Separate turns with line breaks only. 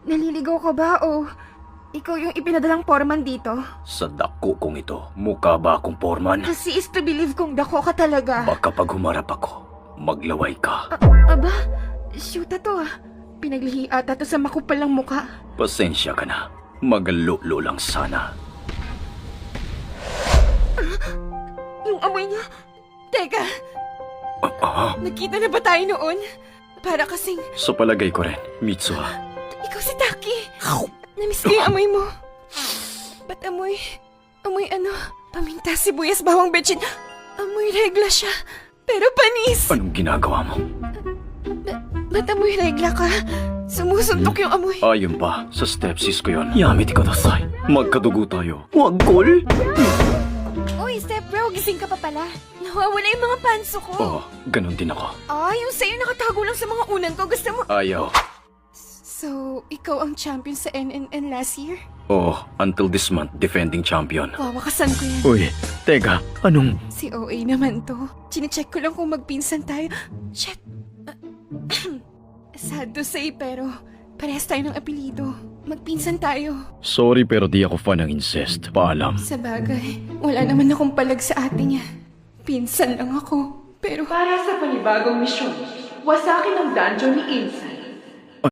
Naliligaw ka ba o ikaw yung ipinadalang foreman dito?
Sa dako kong ito, mukha ba akong foreman?
Kasi is to believe kung dako ka talaga.
Baka pag humarap ako, maglaway ka.
Aba, shoota to ah. Pinaglihi ata to sa makupal ng muka.
Pasensya ka na. Magalulo lang sana.
Yung amoy niya. Teka, nakita na ba tayo noon? Para kasing
Sa palagay ko rin, Mitsuha.
ikaw si Taki. Namiss ko yung amoy mo. Ba't amoy ano? Paminta, sibuyas, bawang betchin. Amoy regla siya. Pero panis.
Anong ginagawa mo?
Ba't amoy regla ka? Sumusuntok yung amoy.
Ayon pa, sa stepsis ko yun. Yamit kadasay. Magkadugo tayo. Wag kol!
Uy, step bro, gising ka pa pala. Nawawala yung mga panso ko.
Oo, ganun din ako.
Yung sa'yo nakatago lang sa mga unan ko. Gusto mo...
Ayaw.
So, ikaw ang champion sa NNN last year?
Oo, until this month, defending champion.
Wawakasan ko yan.
Uy, teka, anong...
Si OA naman to. Chinecheck ko lang kung magpinsan tayo. Shit! Sad to say, pero parehas tayo ng apelido. Magpinsan tayo.
Sorry pero di ako fan ng incest. Paalam.
Sa bagay, wala naman akong palag sa ate niya. Pinsan lang ako. Pero
Para sa panibagong misyon, wasakin ang dungeon ni Inside.